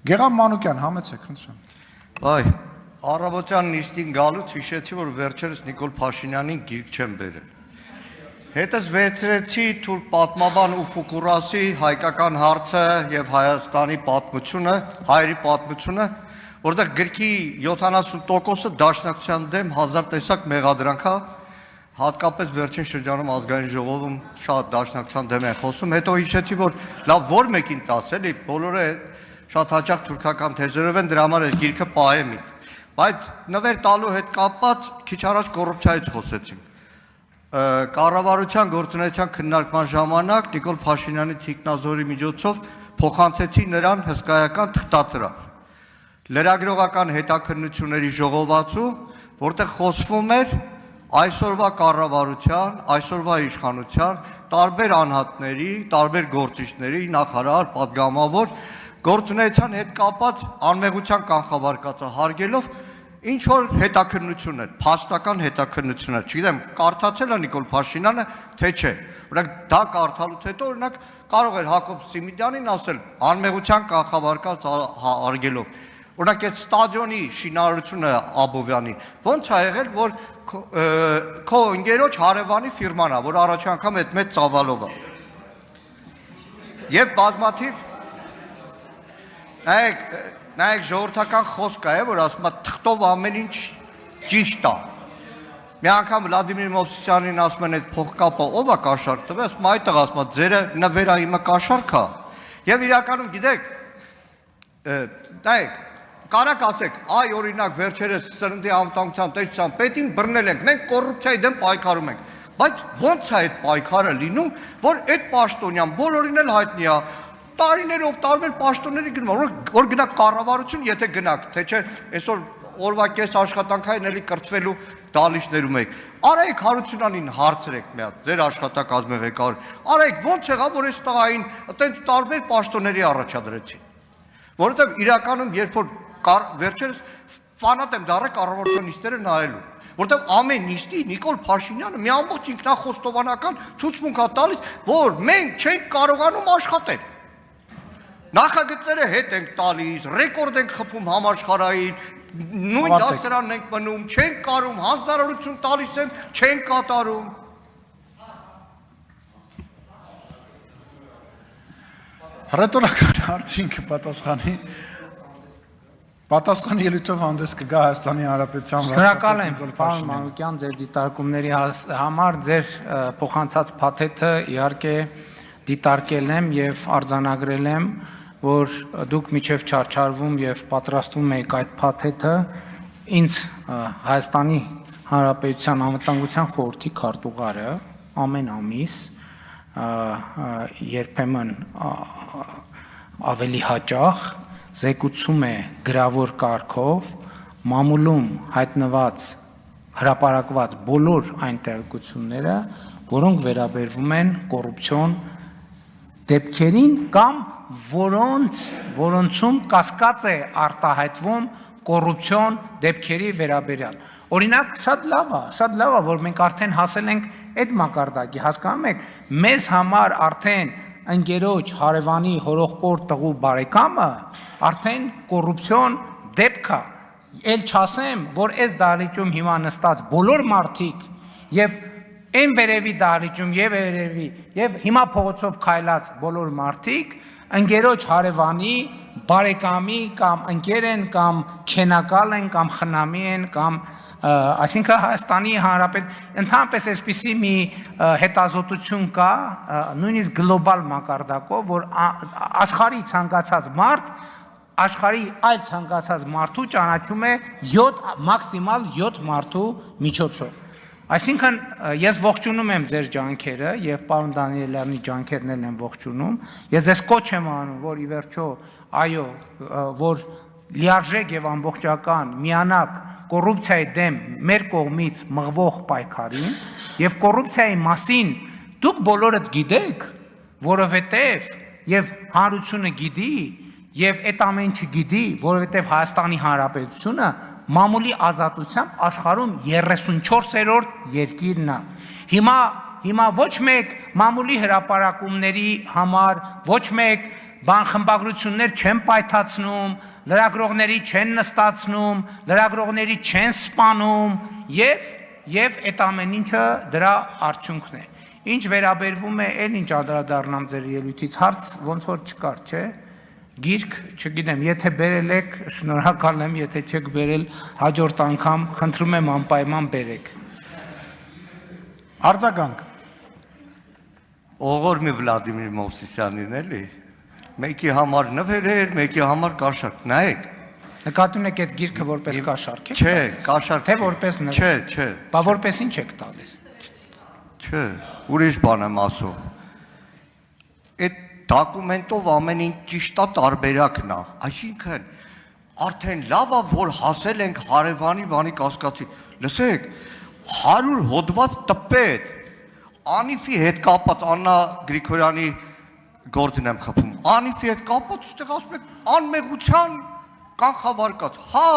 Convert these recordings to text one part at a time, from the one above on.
Գեղամ Մանուկյան, համեցեք, խնդրեմ։ Այ, առավոտյան նիստին գալուց հիշեցի, որ վերջերս Նիկոլ Փաշինյանին գիրք չեմ բերել։ Հետս վերցրեցի թուրք պատմաբան ու Ֆուկուրասի հայկական հարցը եւ Հայաստանի պատմությունը, հայերի պատմությունը, որտեղ գրքի 70%-ը դաշնակցության դեմ հազար տեսակ մեղադրանք է, հատկապես վերջին շրջանում ազգային ժողովում շատ դաշնակցության դեմ են խոսում, հետո հիշեցի, որ լավ որ մեկին տաս, էլի, բոլորը շատ հաճախ թուրքական թեզերով են, դրա համար է գիրքը պահեմ իմ, բայց նվեր տալու հետ կապված քիչ առաջ կոռուպցիայից խոսեցինք։ Կառավարության գործունեության քննարկման ժամանակ Նիկոլ Փաշինյանի թիկնազորի միջոցով փոխանցեցի նրան հսկայական թղթածրավ, լրագրողական հետաքննությունների ժողովածու, որտեղ խոսվում էր այսօրվա կառավարության, այսօրվա իշխանության, տարբեր անհատների, տարբեր գործիչների, նախարար, պատգամավոր, գործունեության հետ կապված անմեղության կանխավարկածը հարգելով ինչ որ հետաքննություններ, փաստական հետաքննություններ, չգիտեմ, կարդացել է Նիկոլ Փաշինյանը, թե չէ։ Օրինակ դա կարդալուց հետո օրինակ կարող էր Հակոբ Սիմիդյանին ասել անմեղության կանխավարկած հարգելով։ Օրինակ այդ ստադիոնի շինարարությունը Աբովյանի ո՞նց է եղել, որ քո ընկերոջ հարևանի ֆիրման է, որ առաջ անգամ այդ մեծ ծավալով է։ Եվ բազմաթիվ նայեք ժողովրդական խոսք է, որ ասում է թղթով ամեն ինչ ճիշտ է։ Մի անգամ Վլադիմիր Մովսիսյանին ասում են այդ փողկապը ով է կաշառք տվել, ասում այդտեղ ասում է ձերը նվերա իմը կաշառք է։ Եվ իրականում գիտեք, նայեք, կարակ ասեք, այ օրինակ վերջերս սննդի անվտանգության տեսության պետին բռնել ենք, մենք կոռուպցիայի դեմ պայքարում ենք, բայց ո՞նց է այդ պայքարը լինում, որ այդ պաշտոնյան բոլորին էլ հայտնի է, տարիներով տարբեր պաշտոնների գնում, որ գնաք կառավարություն, եթե գնաք, թե չէ այսօր օրվա կես աշխատանքային էլի կրթվելու դալիչներում եք։ Արայք Հարությունյանին հարցրեք մի հատ, ձեր աշխատակազմի ղեկավար։ Արայք ո՞նց եղավ, որ այս տղային այտենց տարբեր պաշտոնների առաջադրեցին։ Որովհետև իրականում երբ որ վերջերս ֆանատ եմ դառել կառավարության նիստերը նայելու, որովհետև ամեն նիստի Նիկոլ Փաշինյանը մի ամբողջ ինքնախոստովանական ցուցմունք է տալիս, որ մենք չենք կարողանում աշխատել։ Նախագծերը հետ ենք տալիս, ռեկորդ ենք խփում համաշխարհային, նույն դասարանն ենք մնում, չենք կարում, հանձնարարություն տալիս են, չենք կատարում։ Ռետորական հարցին պատասխան ելույթով հանդես կգա Հայաստանի Հանրապետության Շնորհակալ եմ, պարոն Մանուկյան, ձեր դիտարկումների համար, ձեր փոխանցած փաթեթը իհարկե դիտարկել եմ եւ արձանագրել եմ, որ դուք միջև չարչարվում եւ պատրաստվում եք այդ փաթեթը ինձ Հայաստանի Հանրապետության անվտանգության խորհրդի քարտուղարը ամեն ամիս երբեմն ավելի հաճախ զեկուցում է գրավոր կարգով մամուլում հայտնված հրապարակված բոլոր այն տեղեկությունները, որոնք վերաբերվում են կոռուպցիոն դեպքերին կամ որոնցում կասկած է արտահայտվում կոռուպցիոն դեպքերի վերաբերյալ։ Օրինակ շատ լավ է, որ մենք արդեն հասել ենք այդ մակարդակի, հասկանում եք, մեզ համար արդեն ընկերոջ հարևանի հորողպոր տղու բարեկամը արդեն կոռուպցիոն դեպք է, էլ չասեմ, որ այս դահլիճում հիմա նստած բոլոր մարդիկ եւ այն վերևի դահլիճում եւ վերևի եւ հիմա փողոցով քայլած բոլոր մարդիկ ընկերոջ հարևանի բարեկամի կամ ընկեր են կամ քենակալ են կամ խնամի են կամ այսինքն Հայաստանի Հանրապետ ընդհանրապես այսպիսի մի հետազոտություն կա նույնիսկ գլոբալ մակարդակով, որ աշխարհի ցանկացած մարդ աշխարհի այլ ցանկացած մարդու ճանաչում է 7 մաքսիմալ 7 մարդու միջոցով։ Այսինքն ես ողջունում եմ ձեր ջանքերը եւ պարոն Դանիելյանի ջանքերն էլ եմ ողջունում։ Ես ձեզ կոչ եմ անում, որ ի վերջո այո, որ լիարժեք եւ ամբողջական միանակ կոռուպցիայի դեմ մեր կողմից մղվող պայքարին եւ կոռուպցիայի մասին դուք բոլորդ գիտեք, որովհետեւ եւ հանրությունը գիտի եւ այդ ամեն չգիտի, որովհետեւ Հայաստանի Հանրապետությունը մամուլի ազատությամբ աշխարհում 34-րդ երկիրն է։ Հիմա ոչ մեկ մամուլի հրապարակումների համար, ոչ մեկ բան խմբագրություններ չեն պայթացնում, լրագրողների չեն նստացնում, լրագրողների չեն սպանում եւ այդ ամեն ինչը դրա արդյունքն է։ Ինչ վերաբերվում է այն ինչ անդրադառնամ ձեր ելույթից հարց ոնց որ չկար, չէ՞։ Գիրք, չգիտեմ, եթե բերել եք, շնորհակալ եմ, եթե չեք բերել, հաջորդ անգամ խնդրում եմ անպայման բերեք։ Արձագանք։ Ողորմի Վլադիմիր Մովսիսյանին էլի։ Մեկի համար նվերեր, մեկի համար կաշառք։ Նայեք։ Նկատի ունեք այդ գիրքը որպես կաշառք եք։ Չէ, կաշառք։ Թե որպես նվեր։ Չէ։ Բա որպես ինչ եք տալիս։ Չէ, ուրիշ բան եմ ասում։ Այդ դոկումենտով ամեն ինչ ճիշտ է, տարբերակն է։ Այսինքն արդեն լավ է, որ հասել ենք հարևանի բանի կասկածի։ Լսեք, 100 հոդված տպետ Անիֆի հետ կապած Աննա Գրիգորյանի գործին եմ խփում։ Անիֆի հետ կապած ուստեղ ասում եք անմեղության կանխավարկած։ Հա,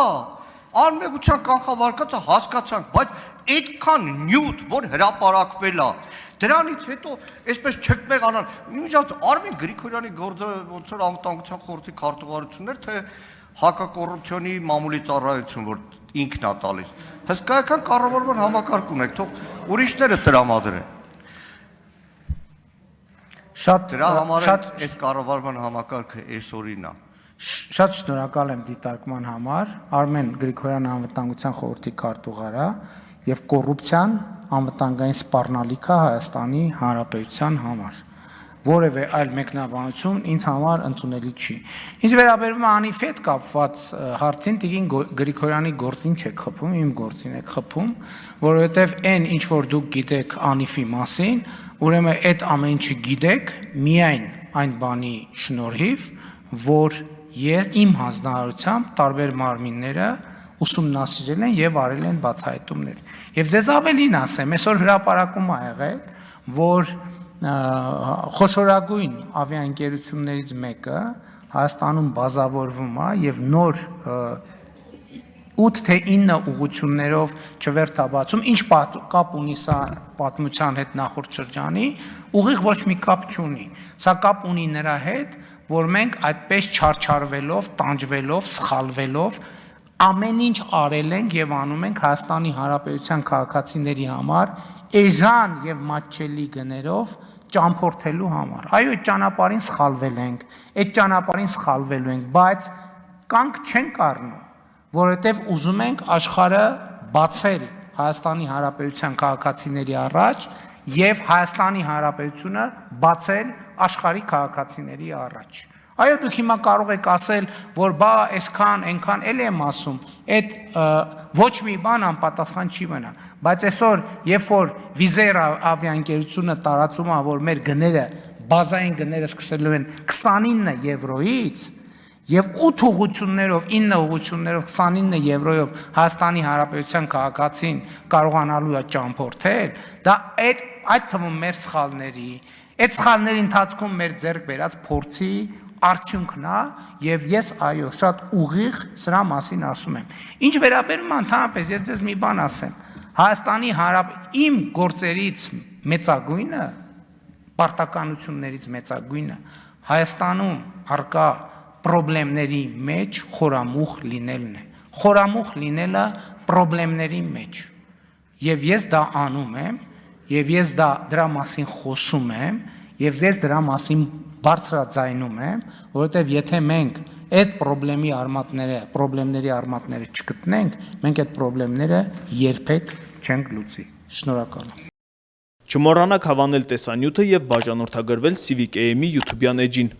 անմեղության կանխավարկածը հասկացանք, բայց այդքան նյութ, որ հրապարակվել է, դրանից հետո այսպես չկմեղանան։ Նույնիսկ Արմեն Գրիգորյանի գործը ոնց որ անվտանգության խորհրդի քարտուղարություններ, թե հակակոռուպցիոնի մամուլի ծառայություն, որ ինքն է տալիս։ Հսկայական կառավարման համակարգ ունեք, թող ուրիշները տրամադրեն։ Դրա համար այս կառավարման համակարգը այսօրին է։ Շատ շնորհակալ եմ դիտարկման համար, Արմեն Գրիգորյան անվտանգության խորհրդի քարտուղարա եւ կոռուպցիան անվտանգային սպառնալիքը Հայաստանի Հանրապետության համար։ Որևէ այլ մեկնաբանություն ինձ համար ընդունելի չի։ Ինչ վերաբերում է Անիֆի հետ կապված հարցին, Տիկին Գրիգորյանի գործին չեք խփում, իմ գործին եք խփում, որովհետև այն ինչ որ դուք գիտեք Անիֆի մասին, ուրեմն այդ ամեն ինչը գիտեք միայն այն բանի շնորհիվ, որ իմ հանձնարարությամբ տարբեր մարմինները ուսումնասիրել են եւ արել են բացահայտումներ։ Եվ ձեզ ավելին ասեմ, այսօր հրապարակում ա եղել, որ խոշորագույն ավիաընկերություններից մեկը Հայաստանում բազավորվում է եւ նոր 8 թե 9 ուղղություններով չվերթաբացում, ինչ կապ ունի սա պատմության հետ նախորդ շրջանի, ուղիղ ոչ մի կապ չունի։ Սա կապ ունի նրա հետ, որ մենք այդպես չարչարվելով, տանջվելով, սխալվելով ամեն ինչ արել ենք եւ անում ենք Հայաստանի Հանրապետության քաղաքացիների համար էժան եւ մատչելի գներով ճամփորդելու համար։ Այո, այդ ճանապարհին սխալվել ենք, այդ ճանապարհին սխալվելու ենք, բայց կանք չենք առնում, որովհետեւ ուզում ենք աշխարհը բացել Հայաստանի Հանրապետության քաղաքացիների առաջ եւ Հայաստանի Հանրապետությունը բացել աշխարհի քաղաքացիների առաջ։ Այո, դուք հիմա կարող եք ասել, որ բա այսքան, այնքան էլ եմ ասում, այդ ոչ մի բան անպատասխան չի մնա, բայց այսօր, երբ որ Վիզեր ավիաընկերությունը տարածում է, որ մեր գները, բազային գները սկսելու են 29 եվրոյից, եւ 8 ուղղություններով, 9 ուղղություններով 29 եվրոյով Հայաստանի Հանրապետության քաղաքացին կարողանալու է ճամփորդել, դա այդ թվում մեր սխալների, այդ սխալների ընթացքում մեր ձեռք բերած փորձի արդյունքն է եւ ես այո շատ ուղիղ սրա մասին ասում եմ։ Ինչ վերաբերում է ընդհանրապես ես ձեզ մի բան ասեմ։ Հայաստանի իմ գործերից մեծագույնը, պարտականություններից մեծագույնը Հայաստանում առկա պրոբլեմների մեջ խորամուխ լինելն է։ Խորամուխ լինելը պրոբլեմների մեջ։ Եվ ես դա անում եմ, եւ ես դրա մասին խոսում եմ, եւ ես դրա մասին բարձրաձայնում եմ, որովհետև եթե մենք այդ պրոբլեմների արմատները չգտնենք, մենք այդ պրոբլեմները երբեք չենք լուծի։ Շնորհակալ եմ։ Չմոռանաք հավանել տեսանյութը եւ բաժանորդագրվել Civic AM-ի YouTube-յան էջին։